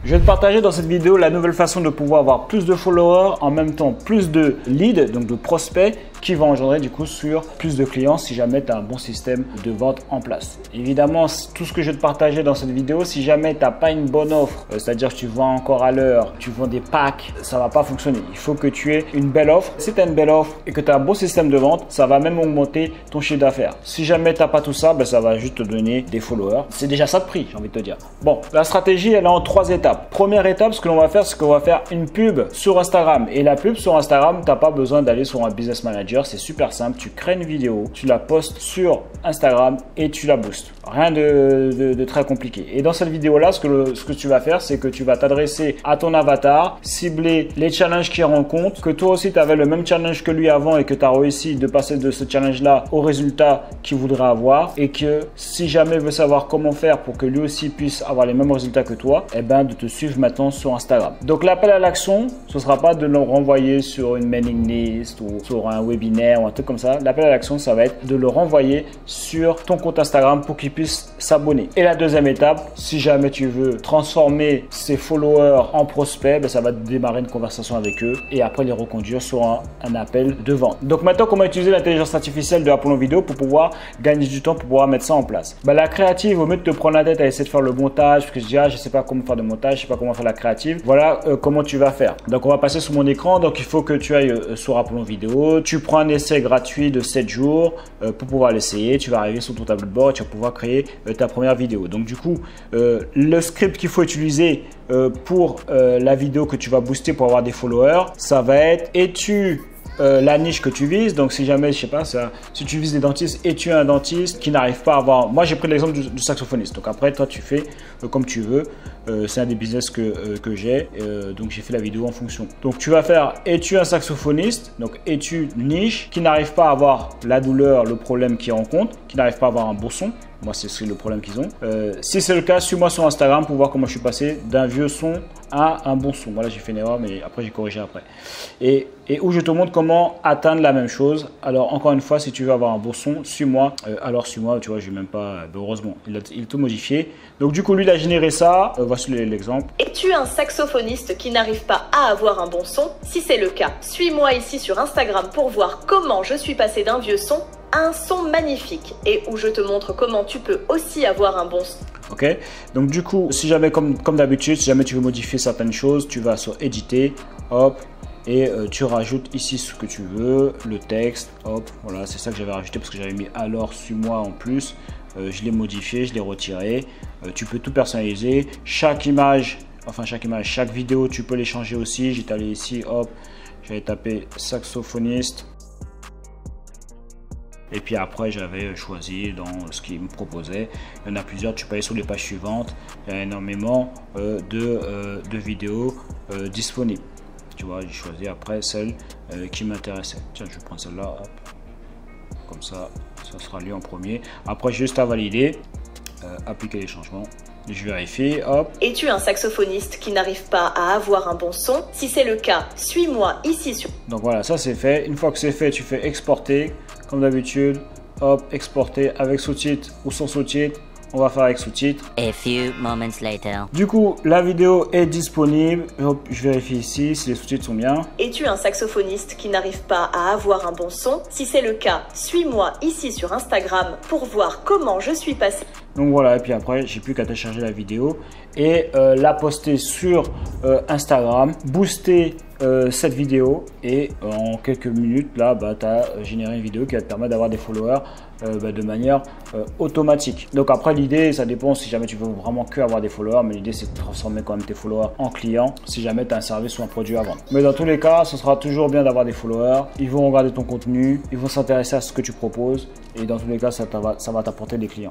Je vais te partager dans cette vidéo la nouvelle façon de pouvoir avoir plus de followers, en même temps plus de leads, donc de prospects, qui vont engendrer du coup sur plus de clients si jamais tu as un bon système de vente en place. Évidemment, tout ce que je vais te partager dans cette vidéo, si jamais tu n'as pas une bonne offre, c'est-à-dire que tu vends encore à l'heure, tu vends des packs, ça ne va pas fonctionner. Il faut que tu aies une belle offre. Si tu as une belle offre et que tu as un bon système de vente, ça va même augmenter ton chiffre d'affaires. Si jamais tu n'as pas tout ça, ça va juste te donner des followers. C'est déjà ça de prix, j'ai envie de te dire. Bon, la stratégie, elle est en 3 étapes. Première étape, ce que l'on va faire, c'est qu'on va faire une pub sur Instagram. Et la pub sur Instagram, tu n'as pas besoin d'aller sur un business manager. C'est super simple. Tu crées une vidéo, tu la postes sur Instagram et tu la boostes. Rien de très compliqué. Et dans cette vidéo-là, ce que tu vas faire, c'est que tu vas t'adresser à ton avatar, cibler les challenges qu'il rencontre, que toi aussi, tu avais le même challenge que lui avant et que tu as réussi de passer de ce challenge-là au résultat qu'il voudrait avoir. Et que si jamais il veut savoir comment faire pour que lui aussi puisse avoir les mêmes résultats que toi, eh ben, de te suivre maintenant sur Instagram. Donc, l'appel à l'action, ce ne sera pas de le renvoyer sur une mailing list ou sur un webinaire ou un truc comme ça. L'appel à l'action, ça va être de le renvoyer sur ton compte Instagram pour qu'il puisse s'abonner. Et la deuxième étape, si jamais tu veux transformer ses followers en prospects, ça va démarrer une conversation avec eux et après les reconduire sur un appel de vente. Donc maintenant, comment utiliser l'intelligence artificielle de Apollon Vidéo pour pouvoir gagner du temps, pour pouvoir mettre ça en place. La créative, au mieux de te prendre la tête à essayer de faire le montage, parce que je dis, je sais pas comment faire de montage, je sais pas comment faire la créative. Voilà comment tu vas faire. Donc on va passer sur mon écran. Donc il faut que tu ailles sur Apollon Vidéo. Tu prends un essai gratuit de 7 jours pour pouvoir l'essayer. Tu vas arriver sur ton tableau de bord et tu vas pouvoir créer ta première vidéo. Donc du coup, le script qu'il faut utiliser pour la vidéo que tu vas booster pour avoir des followers, ça va être la niche que tu vises. Donc si jamais, je sais pas, si tu vises des dentistes et tu es un dentiste qui n'arrive pas à avoir, moi j'ai pris l'exemple du saxophoniste. Donc après toi tu fais comme tu veux. C'est un des business que j'ai, donc j'ai fait la vidéo en fonction. Donc tu vas faire, es-tu un saxophoniste? Donc es-tu niche qui n'arrive pas à avoir la douleur, le problème qu'ils rencontrent, qui n'arrive pas à avoir un beau son? Moi, c'est le problème qu'ils ont. Si c'est le cas, suis-moi sur Instagram pour voir comment je suis passé d'un vieux son à un bon son. Voilà, j'ai fait une erreur, mais après, j'ai corrigé après. Et où je te montre comment atteindre la même chose. Alors, encore une fois, si tu veux avoir un bon son, suis-moi. Alors, suis-moi, tu vois, je n'ai même pas... heureusement, il a tout modifié. Donc, du coup, lui, il a généré ça. Voici l'exemple. Es-tu un saxophoniste qui n'arrive pas à avoir un bon son? Si c'est le cas, suis-moi ici sur Instagram pour voir comment je suis passé d'un vieux son un son magnifique et où je te montre comment tu peux aussi avoir un bon son. Ok, donc du coup, si jamais comme d'habitude, si jamais tu veux modifier certaines choses, tu vas sur éditer, hop, et tu rajoutes ici ce que tu veux, le texte, hop, voilà, c'est ça que j'avais rajouté parce que j'avais mis alors suis-moi en plus. Je l'ai modifié, je l'ai retiré. Tu peux tout personnaliser. Chaque vidéo, tu peux les changer aussi. J'étais allé ici, hop, j'avais tapé saxophoniste. Et puis après, j'avais choisi dans ce qu'il me proposait. Il y en a plusieurs, tu peux aller sur les pages suivantes. Il y a énormément de vidéos disponibles. Tu vois, j'ai choisi après celle qui m'intéressait. Tiens, je vais prendre celle-là. Comme ça, ça sera lu en premier. Après, juste à valider, appliquer les changements. Je vérifie, hop. Es-tu un saxophoniste qui n'arrive pas à avoir un bon son? Si c'est le cas, suis-moi ici sur... Donc voilà, ça c'est fait. Une fois que c'est fait, tu fais exporter. Comme d'habitude, hop, exporter avec sous-titres ou sans sous-titres. On va faire avec sous-titres. A few moments later. Du coup, la vidéo est disponible. Hop, je vérifie ici si les sous-titres sont bien. Es-tu un saxophoniste qui n'arrive pas à avoir un bon son? Si c'est le cas, suis-moi ici sur Instagram pour voir comment je suis passé. Donc voilà, et puis après, j'ai plus qu'à télécharger la vidéo et la poster sur Instagram, booster cette vidéo et en quelques minutes, là, tu as généré une vidéo qui va te permettre d'avoir des followers de manière automatique. Donc après, l'idée, ça dépend si jamais tu veux vraiment que avoir des followers, mais l'idée, c'est de transformer quand même tes followers en clients si jamais tu as un service ou un produit à vendre. Mais dans tous les cas, ce sera toujours bien d'avoir des followers. Ils vont regarder ton contenu, ils vont s'intéresser à ce que tu proposes et dans tous les cas, ça va t'apporter des clients.